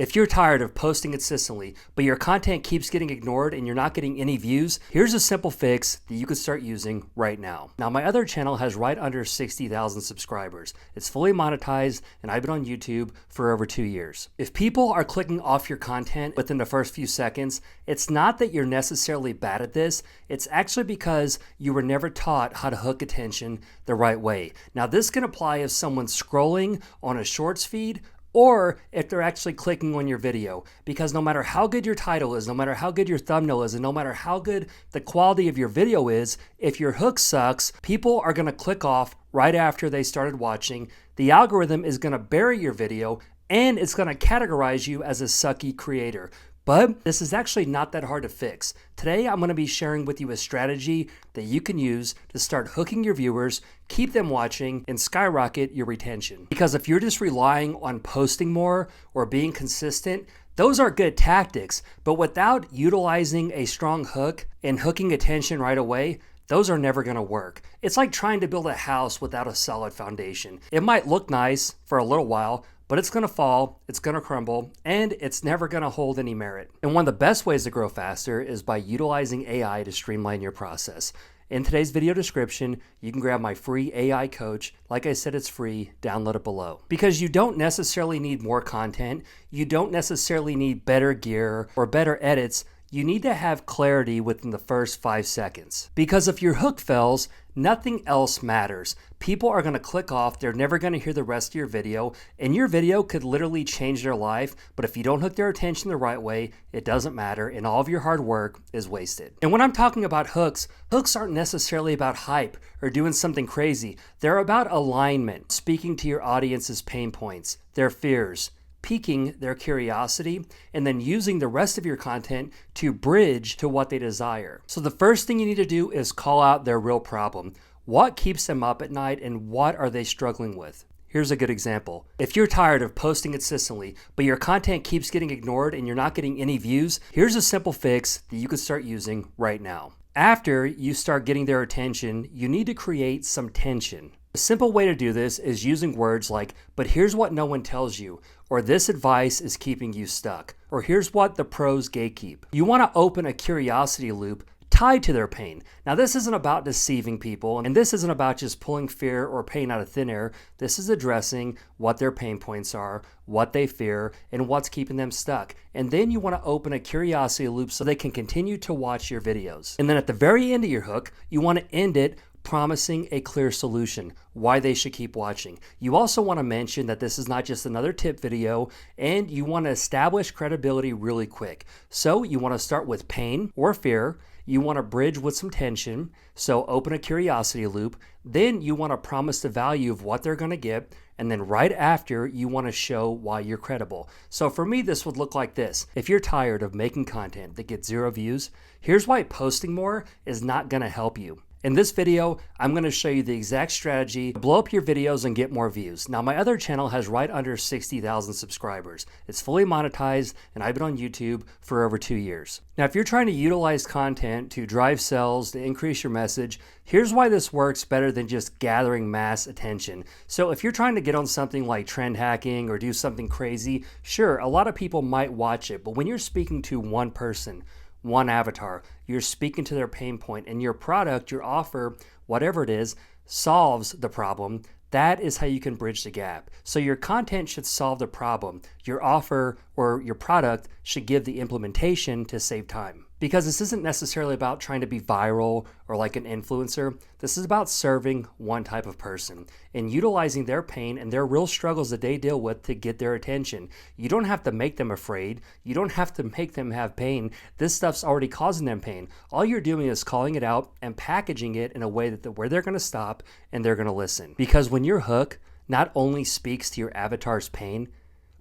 If you're tired of posting consistently, but your content keeps getting ignored and you're not getting any views, here's a simple fix that you can start using right now. Now, my other channel has right under 60,000 subscribers. It's fully monetized, and I've been on YouTube for over 2 years. If people are clicking off your content within the first few seconds, it's not that you're necessarily bad at this. It's actually because you were never taught how to hook attention the right way. Now, this can apply if someone's scrolling on a shorts feed or if they're actually clicking on your video, because no matter how good your title is, no matter how good your thumbnail is, and no matter how good the quality of your video is, if your hook sucks, people are going to click off right after they started watching. The algorithm is going to bury your video and it's going to categorize you as a sucky creator. But this is actually not that hard to fix. Today, I'm going to be sharing with you a strategy that you can use to start hooking your viewers, keep them watching, and skyrocket your retention. Because if you're just relying on posting more or being consistent, those are good tactics, but without utilizing a strong hook and hooking attention right away, those are never going to work. It's like trying to build a house without a solid foundation. It might look nice for a little while, but it's going to fall, it's going to crumble, and it's never going to hold any merit. And one of the best ways to grow faster is by utilizing AI to streamline your process. In today's video description, you can grab my free AI coach. Like I said, it's free. Download it below. Because you don't necessarily need more content. You don't necessarily need better gear or better edits. You need to have clarity within the first 5 seconds. Because if your hook fails, nothing else matters. People are going to click off, they're never going to hear the rest of your video, and your video could literally change their life, but if you don't hook their attention the right way, it doesn't matter, and all of your hard work is wasted. And when I'm talking about hooks, hooks aren't necessarily about hype or doing something crazy. They're about alignment, speaking to your audience's pain points, their fears, piquing their curiosity, and then using the rest of your content to bridge to what they desire. So the first thing you need to do is call out their real problem. What keeps them up at night and what are they struggling with? Here's a good example. If you're tired of posting consistently, but your content keeps getting ignored and you're not getting any views, here's a simple fix that you can start using right now. After you start getting their attention, you need to create some tension. A simple way to do this is using words like, but here's what no one tells you, or this advice is keeping you stuck, or here's what the pros gatekeep. You want to open a curiosity loop tied to their pain. Now, this isn't about deceiving people, and this isn't about just pulling fear or pain out of thin air. This is addressing what their pain points are, what they fear, and what's keeping them stuck. And then you want to open a curiosity loop so they can continue to watch your videos. And then at the very end of your hook, you want to end it promising a clear solution, why they should keep watching. You also want to mention that this is not just another tip video, and you want to establish credibility really quick. So you want to start with pain or fear. You want to bridge with some tension, so open a curiosity loop. Then you want to promise the value of what they're going to get, and then right after, you want to show why you're credible. So for me, this would look like this. If you're tired of making content that gets 0 views, here's why posting more is not going to help you. In this video, I'm going to show you the exact strategy to blow up your videos and get more views. Now, my other channel has right under 60,000 subscribers. It's fully monetized, and I've been on YouTube for over 2 years. Now, if you're trying to utilize content to drive sales, to increase your message, here's why this works better than just gathering mass attention. So if you're trying to get on something like trend hacking or do something crazy, sure, a lot of people might watch it, but when you're speaking to one person, one avatar, you're speaking to their pain point, and your product, your offer, whatever it is, solves the problem. That is how you can bridge the gap. So your content should solve the problem. Your offer or your product should give the implementation to save time. Because this isn't necessarily about trying to be viral or like an influencer. This is about serving one type of person and utilizing their pain and their real struggles that they deal with to get their attention. You don't have to make them afraid. You don't have to make them have pain. This stuff's already causing them pain. All you're doing is calling it out and packaging it in a way that where they're going to stop and they're going to listen. Because when your hook not only speaks to your avatar's pain,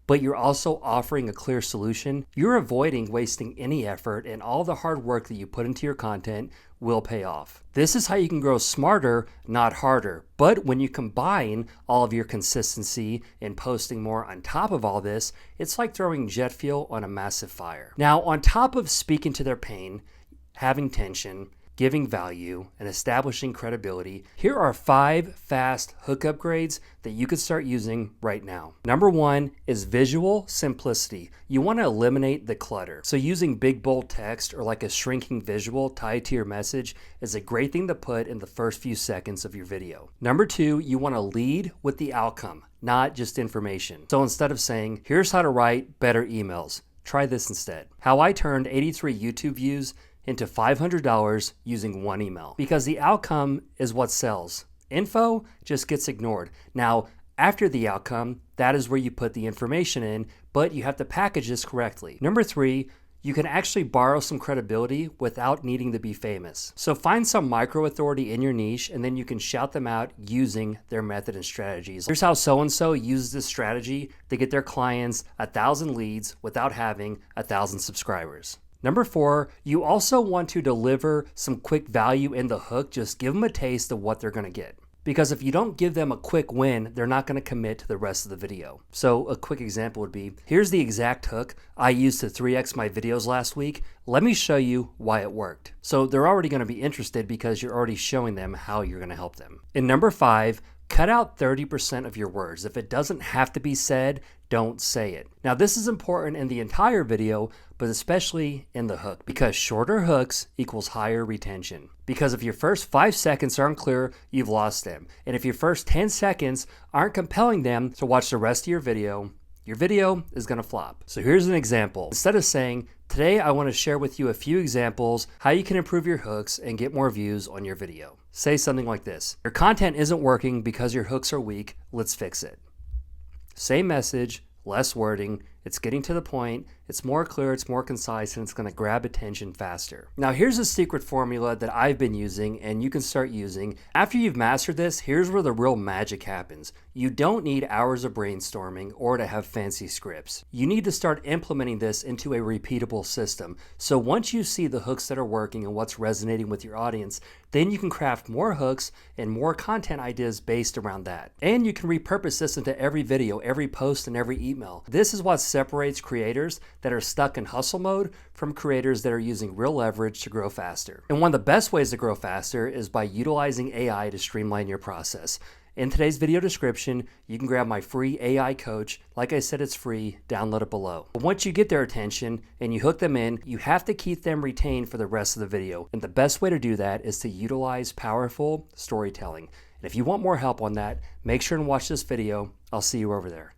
but you're also offering a clear solution, you're avoiding wasting any effort, and all the hard work that you put into your content will pay off. This is how you can grow smarter, not harder. But when you combine all of your consistency and posting more on top of all this, it's like throwing jet fuel on a massive fire. Now, on top of speaking to their pain, having tension, giving value, and establishing credibility, here are 5 fast hook upgrades that you could start using right now. Number 1 is visual simplicity. You want to eliminate the clutter. So using big bold text or like a shrinking visual tied to your message is a great thing to put in the first few seconds of your video. Number 2, you want to lead with the outcome, not just information. So instead of saying, here's how to write better emails, try this instead. How I turned 83 YouTube views into $500 using 1 email. Because the outcome is what sells. Info just gets ignored. Now, after the outcome, that is where you put the information in, but you have to package this correctly. Number 3, you can actually borrow some credibility without needing to be famous. So find some micro authority in your niche, and then you can shout them out using their method and strategies. Here's how so-and-so uses this strategy to get their clients 1,000 leads without having 1,000 subscribers. Number 4, you also want to deliver some quick value in the hook. Just give them a taste of what they're going to get. Because if you don't give them a quick win, they're not going to commit to the rest of the video. So a quick example would be, here's the exact hook I used to 3x my videos last week. Let me show you why it worked. So they're already going to be interested because you're already showing them how you're going to help them. And number 5, cut out 30% of your words. If it doesn't have to be said, don't say it. Now this is important in the entire video, but especially in the hook, because shorter hooks equals higher retention. Because if your first 5 seconds aren't clear, you've lost them. And if your first 10 seconds aren't compelling them to watch the rest of your video is gonna flop. So here's an example. Instead of saying, today I wanna share with you a few examples how you can improve your hooks and get more views on your video. Say something like this: your content isn't working because your hooks are weak, let's fix it. Same message, less wording, it's getting to the point, it's more clear, it's more concise, and it's gonna grab attention faster. Now here's a secret formula that I've been using and you can start using. After you've mastered this, here's where the real magic happens. You don't need hours of brainstorming or to have fancy scripts. You need to start implementing this into a repeatable system. So once you see the hooks that are working and what's resonating with your audience, then you can craft more hooks and more content ideas based around that. And you can repurpose this into every video, every post, and every email. This is what separates creators that are stuck in hustle mode from creators that are using real leverage to grow faster. And one of the best ways to grow faster is by utilizing AI to streamline your process. In today's video description, you can grab my free AI coach. Like I said, it's free. Download it below. But once you get their attention and you hook them in, you have to keep them retained for the rest of the video. And the best way to do that is to utilize powerful storytelling. And if you want more help on that, make sure and watch this video. I'll see you over there.